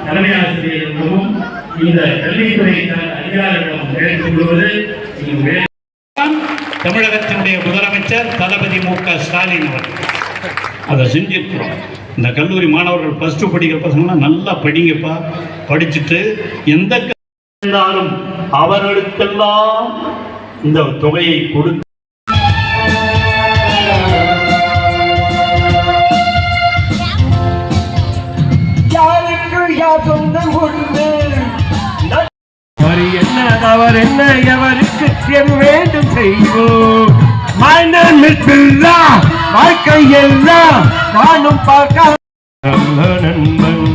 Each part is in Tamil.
தலைமை ஆசிரியர்களும் இந்த கல்வித்துறை அதிகாரிகளிடம் கேட்டுக்கொள்வது தமிழகத்தினுடைய முதலமைச்சர் தளபதி மு.க. ஸ்டாலின் அவர்கள் அதை செஞ்சிருக்கிறோம். இந்த கல்லூரி மாணவர்கள் +2 படிக்கிற பசங்களாம் நல்லா படிங்கப்பா, படிச்சுட்டு எந்த இருந்தாலும் அவர்களுக்கெல்லாம் இந்த தொகையை கொடுத்து என்ன தவறு என்ன எவருக்கு வேண்டும் செய்வோம். வாழ்க்கை எல்லாம் நானும் பார்க்க நண்பன்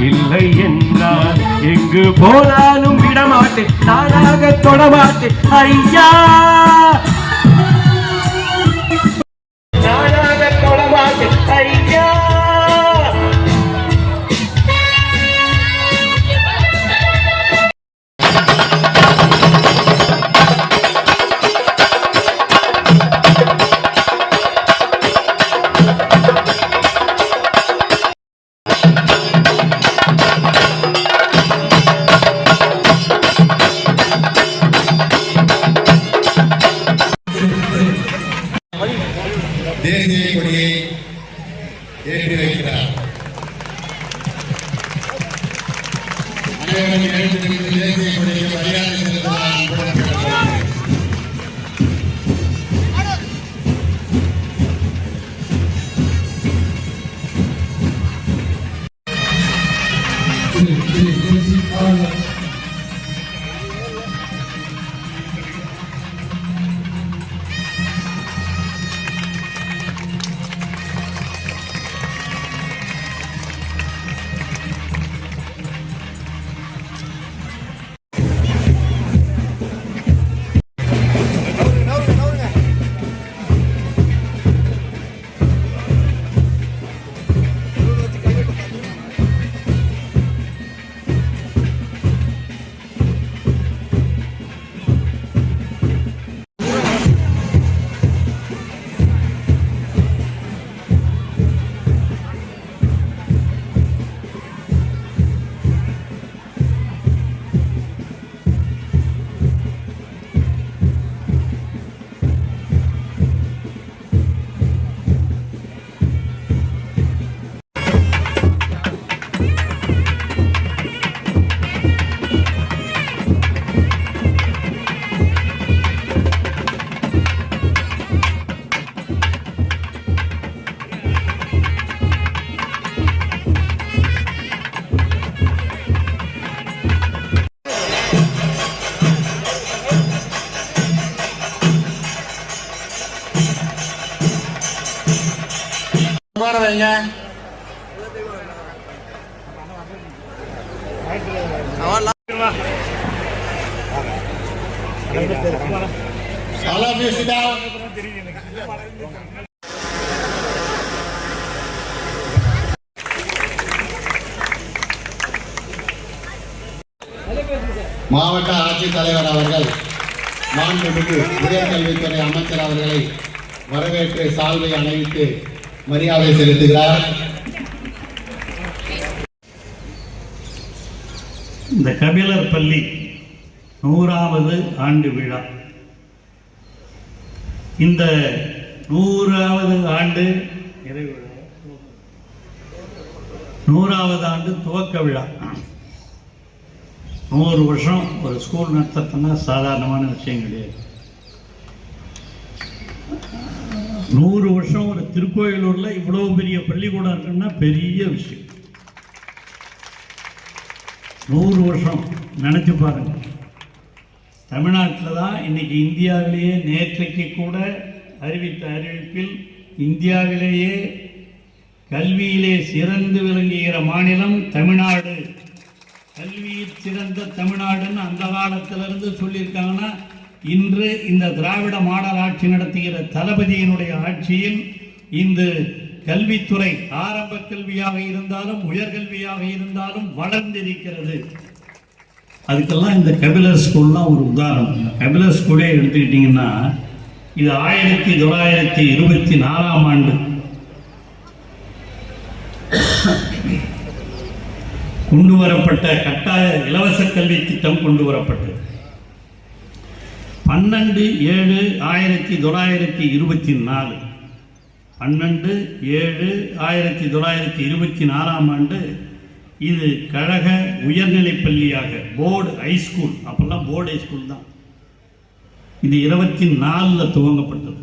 இல்லை என்றால் எங்கு போனாலும் விடமாட்டேன், நானாக தொடமாட்டேன் ஐயா, நானாக தொடமாட்டேன் ஐயா. தேசிய கொடியை ஏற்றி வைக்கிறார். அனைவரும் எழுந்திருந்து தேசிய கொடிக்கு மரியாதை செலுத்துவார். மாவட்ட ஆட்சித்தலைவர் அவர்கள் மாண்புமிகு உயர்கல்வித்துறை அமைச்சர் அவர்களை வரவேற்று சால்வை அணிவித்து மரியாதை செலுத்துகிறார். இந்த கபிலர் பள்ளி 100வது ஆண்டு விழா, இந்த 100வது ஆண்டு நிறைவு விழா, 100வது ஆண்டு துவக்க விழா. 100 வருஷம் ஒரு ஸ்கூல் நடத்துறதுன்னா சாதாரணமான விஷயம் கிடையாது. 100 வருஷம் ஒரு திருக்கோயிலூர்ல இவ்வளவு பெரிய பள்ளிக்கூடம் இருக்குன்னா பெரிய விஷயம். 100 வருஷம் நினைச்சு பாருங்க. தமிழ்நாட்டில் தான் இன்னைக்கு இந்தியாவிலேயே நேற்றைக்கு கூட அறிவித்த அறிவிப்பில் இந்தியாவிலேயே கல்வியிலே சிறந்து விளங்குகிற மாநிலம் தமிழ்நாடு, கல்வியில் சிறந்த தமிழ்நாடுன்னு அந்த காலத்திலிருந்து சொல்லியிருக்காங்கன்னா, இன்று இந்த திராவிட மாடல் ஆட்சி நடத்துகிற தளபதியினுடைய ஆட்சியில் இந்த கல்வித்துறை ஆரம்ப கல்வியாக இருந்தாலும் உயர்கல்வியாக இருந்தாலும் வளர்ந்திருக்கிறது. அதுக்கெல்லாம் இந்த கபிலர் ஸ்கூல்லாம் ஒரு உதாரணம். இந்த கபிலர் ஸ்கூலே எடுத்துக்கிட்டிங்கன்னா இது 1924ஆம் ஆண்டு கொண்டு வரப்பட்ட கட்டாய இலவச கல்வி திட்டம் கொண்டு வரப்பட்டது. 12/7/1924 12/7/1924ஆம் ஆண்டு இது கழக உயர்நிலைப் பள்ளியாக போர்டு ஹைஸ்கூல், அப்போல்லாம் போர்டு ஹைஸ்கூல் தான், இது 24 துவங்கப்பட்டது.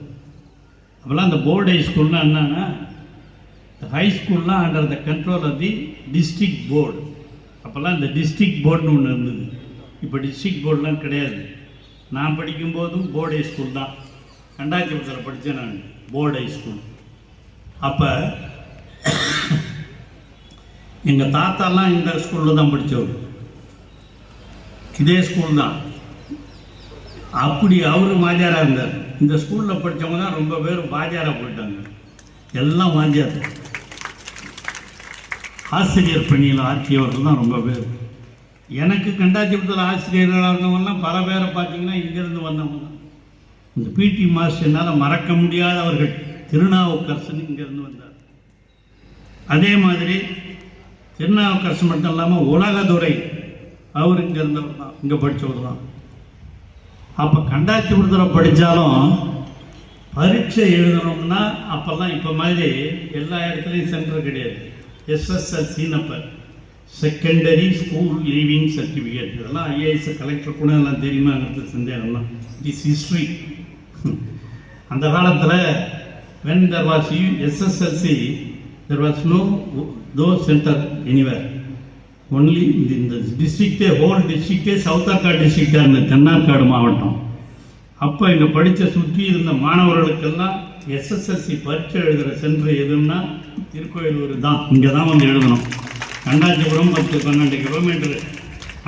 அப்போல்லாம் அந்த போர்டு ஹைஸ்கூல்னா என்னன்னா, ஹைஸ்கூல்லாம் under the control of the district board. அப்போல்லாம் இந்த டிஸ்ட்ரிக்ட் போர்டுன்னு ஒன்று இருந்தது. இப்போ டிஸ்ட்ரிக்ட் போர்டுலாம் கிடையாது. நான் படிக்கும்போதும் போர்டு ஹைஸ்கூல் தான். கண்டாச்சிபுரத்தில் படித்தேன் நான், போர்டு ஹைஸ்கூல். அப்போ எங்கள் தாத்தாலாம் இந்த ஸ்கூலில் தான் படித்தவர், இதே ஸ்கூல் தான். அப்படி அவர் வாத்தியாராக இருந்தார். இந்த ஸ்கூலில் படித்தவங்க தான் ரொம்ப பேர் வாத்தியாராக போயிட்டாங்க, எல்லாம் வாத்தியார். ஆசிரியர் பணியில் ஆற்றியவர்கள் தான் ரொம்ப பேர். எனக்கு கண்டாச்சிபுரத்தில் ஆசிரியர்களாக இருந்தவங்கலாம் பல பேரை பார்த்தீங்கன்னா இங்கேருந்து வந்தவங்க தான். இந்த பிடி மாஸ்டர் என்னால் மறக்க முடியாதவர்கள். திருநாவுக்கரசன் இங்கேருந்து வந்தார். அதே மாதிரி திருநாவுக்கரசன் மட்டும் இல்லாமல் உலகதுரை, அவர் இங்கே இருந்தவர் தான், இங்கே படித்தவர் தான். அப்போ கண்டாச்சிபுரத்தில் படித்தாலும் பரீட்சை எழுதணும்னா அப்போல்லாம் இப்போ மாதிரி எல்லா இடத்துலையும் சென்டர் கிடையாது. SSLC secondary school leaving certificate, இதெல்லாம் ஐஏஎஸ் கலெக்டர் கூட எல்லாம் தெரியுமாங்கிறது சந்தேகம்லாம். It's history. அந்த காலத்தில் when there was SSLC there was no center anywhere, only in the district, whole district, South Arcot district and Thennarkadu மாவட்டம். அப்போ இங்கே படித்த சுற்றி இருந்த மாணவர்களுக்கெல்லாம் SSLC பரீட்சை எழுதுகிற சென்டர் எதுன்னா திருக்கோயிலூர் தான். இங்கே தான் வந்து எழுதணும். கண்டாச்சிபுரம் 10-12 கிலோமீட்டரு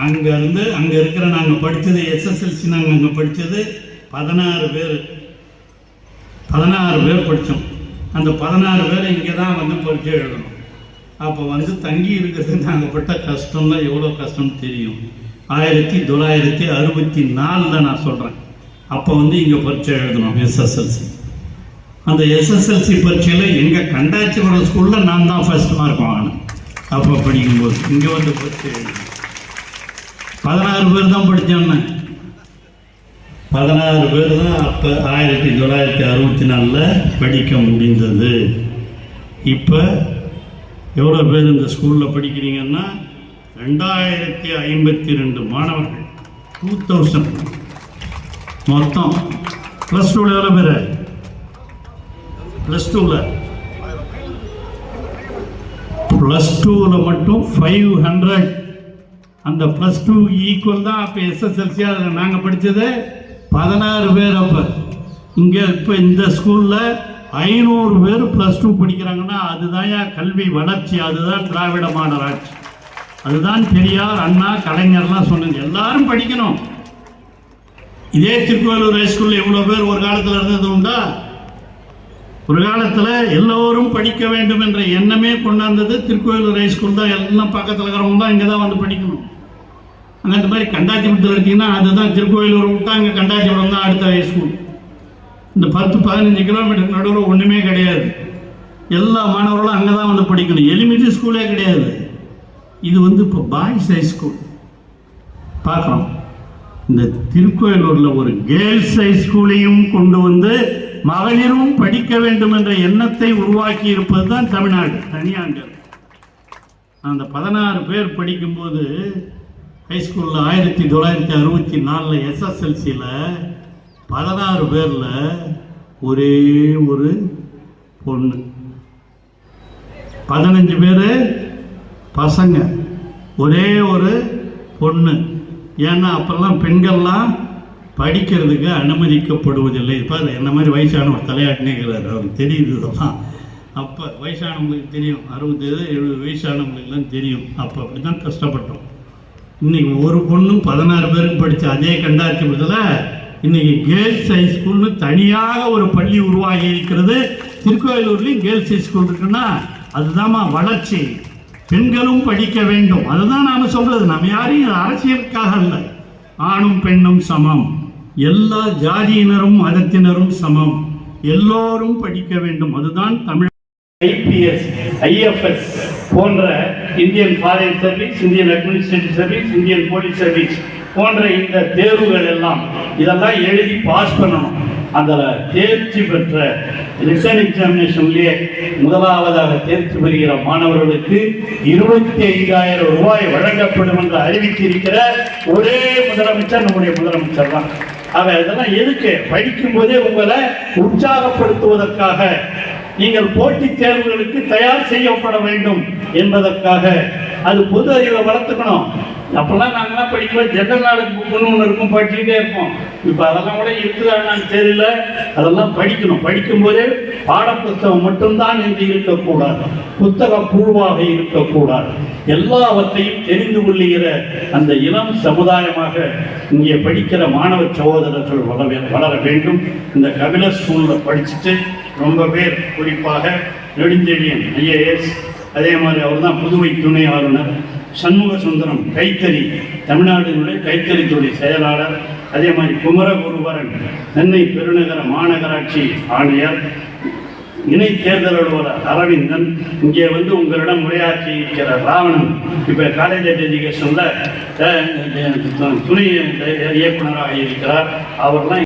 அங்கேருந்து அங்கே இருக்கிற நாங்கள் படித்தது SSLC, நாங்கள் அங்கே படித்தது 16 பேர் படித்தோம். அந்த 16 பேர் இங்கே தான் வந்து பரீட்சை எழுதணும். அப்போ வந்து தங்கி இருக்கிறது நாங்கள் பட்ட கஷ்டம்லாம் எவ்வளோ கஷ்டம்னு தெரியும். 1964 நான் சொல்கிறேன். அப்போ வந்து இங்கே பரீட்சை எழுதணும் SSLC. அந்த SSLC பரீட்சையில் எங்கள் கண்டாச்சிபுரம் ஸ்கூலில் நான் தான் ஃபர்ஸ்ட் மார்க் வாங்கினேன். அப்போ படிக்கும்போது இங்கே வந்து பரீட்சை எழுதணும். 16 பேர் தான் படித்தோன்னே, 16 பேர் தான் அப்போ 1964 படிக்க முடிந்தது. இப்போ எவ்வளோ பேர் இந்த ஸ்கூலில் படிக்கிறீங்கன்னா 2052 மாணவர்கள், 2000 மொத்தம். ப்ளஸ் டூவில் எவ்வளோ பேர்? ப்ளஸ் டூவில் மட்டும் 500. அந்த ப்ளஸ் டூ ஈக்குவல் தான் அப்போ SSLC. அதில் நாங்கள் படித்தது 16 பேர். அப்போ இங்கே இப்போ இந்த ஸ்கூலில் 500 பேர் ப்ளஸ் டூ படிக்கிறாங்கன்னா அதுதான் கல்வி வளர்ச்சி, அதுதான் திராவிட மாடல் ஆட்சி, அதுதான் பெரியார், அண்ணா, கலைஞர்லாம் சொன்னது. எல்லாரும் படிக்கணும். இதே திருக்கோயிலூர் ஹைஸ்கூலில் எவ்வளோ பேர் ஒரு காலத்தில் இருந்தது உண்டா? ஒரு காலத்தில் எல்லோரும் படிக்க வேண்டும் என்ற எண்ணமே கொண்டாந்தது திருக்கோயிலூர் ஹைஸ்கூல் தான். எல்லாம் பக்கத்தில் இருக்கிறவங்க தான் இங்கே தான் வந்து படிக்கணும். அங்கே இந்த மாதிரி கண்டாச்சிபுரத்தில் எடுத்திங்கன்னா அதுதான் திருக்கோயிலூர் விட்டா அங்கே கண்டாச்சிபுரம் தான் அடுத்த ஹைஸ்கூல். இந்த 10-15 கிலோமீட்டர் நடுவில் ஒன்றுமே கிடையாது. எல்லா மாணவர்களும் அங்கே தான் வந்து படிக்கணும். எலிமெண்ட்ரி ஸ்கூலே கிடையாது. இது வந்து இப்போ பாய்ஸ் ஹைஸ்கூல் பார்க்குறோம். இந்த திருக்கோயிலூரில் ஒரு கேர்ள்ஸ் ஹைஸ்கூலையும் கொண்டு வந்து மகளிரும் படிக்க வேண்டும் என்ற எண்ணத்தை உருவாக்கி இருப்பது தான் தமிழ்நாடு. தனியாங்க அந்த 16 பேர் படிக்கும்போது ஹைஸ்கூலில் 1964 SSLCயில் 16 பேரில் ஒரே ஒரு பொண்ணு, 15 பேர் பசங்க, ஒரே ஒரு பொண்ணு. ஏன்னா அப்பெல்லாம் பெண்கள்லாம் படிக்கிறதுக்கு அனுமதிக்கப்படுவதில்லை. இப்போ என்ன மாதிரி வயசானவர் தலையாட்டினேங்கிறார், அவருக்கு தெரியுது இதெல்லாம். அப்போ வயசானவங்களுக்கு தெரியும், 60-70 வயசானவங்களுக்குலாம் தெரியும். அப்போ அப்படி தான் கஷ்டப்பட்டோம். இன்றைக்கி ஒரு பொண்ணும் 16 பேருக்கு படித்த அதே கண்டாச்சிபுரத்தில் இன்றைக்கி கேர்ள்ஸ் ஹைஸ்கூல்னு தனியாக ஒரு பள்ளி உருவாகி இருக்கிறது. திருக்கோயிலூர்லேயும் கேர்ள்ஸ் ஹைஸ்கூல் இருக்குன்னா அதுதான்மா வளர்ச்சி. பெண்களும் படிக்க வேண்டும். அதுதான் நாம சொல்றது. நம்ம யாரையும் அரசியலுக்காக அல்ல. ஆணும் பெண்ணும் சமம், எல்லா ஜாதியினரும் மதத்தினரும் சமம், எல்லோரும் படிக்க வேண்டும். அதுதான் தமிழ். ஐபிஎஸ், ஐஎஃப்எஸ் போன்ற Indian foreign service, Indian administrative service, Indian police service போன்ற இந்த தேர்வுகள் எல்லாம் இதெல்லாம் எழுதி பாஸ் பண்ணணும். அதில் தேர்ச்சி பெற்ற ரிட்டன் எக்ஸாமினேஷன்லேயே முதலாவதாக தேர்ச்சி பெறுகிற மாணவர்களுக்கு 25,000 ரூபாய் வழங்கப்படும் என்று அறிவித்திருக்கிற ஒரே முதலமைச்சர் நம்முடைய முதலமைச்சர் தான். இதெல்லாம் எதுக்கு? படிக்கும் போதே உங்களை உற்சாகப்படுத்துவதற்காக, நீங்கள் போட்டித் தேர்வுகளுக்கு தயார் செய்யப்பட வேண்டும் என்பதற்காக. அது பொது அறிவை வளர்த்துக்கணும். அப்பெல்லாம் நாங்களாம் படிக்கும்போது ஜெனரல் நாலேஜ் புக்குன்னு ஒன்று இருக்கும், படிச்சுக்கிட்டே இருப்போம். இப்போ அதெல்லாம் கூட இருக்குதான்னு தெரியல. அதெல்லாம் படிக்கணும். படிக்கும்போதே பாடப்புத்தகம் மட்டும்தான் என்று இருக்கக்கூடாது, புத்தக புழுவாக இருக்கக்கூடாது. எல்லாவற்றையும் தெரிந்து கொள்ளுகிற அந்த இளம் சமுதாயமாக இங்கே படிக்கிற மாணவ சகோதரர்கள் வளர வேண்டும். இந்த கபில ஸ்கூலில் படிச்சுட்டு ரொம்ப பேர், குறிப்பாக நெடுஞ்செழியன் ஐஏஎஸ், அதே மாதிரி அவர் தான் புதுவை துணை ஆளுநர், சண்முக சுந்தரம் கைத்தறி, தமிழ்நாட்டினுடைய கைத்தறித்துறை செயலாளர், அதே மாதிரி குமரகுருவரன் சென்னை பெருநகர மாநகராட்சி ஆணையர், இணை தேர்தல் அலுவலர் அரவிந்தன், இங்கே வந்து உங்களிடம் உரையாற்றி இருக்கிற ராவணன், இப்போ காலேஜ் எஜுகேஷனில் துணை இயக்குநராக இருக்கிறார். அவர்லாம்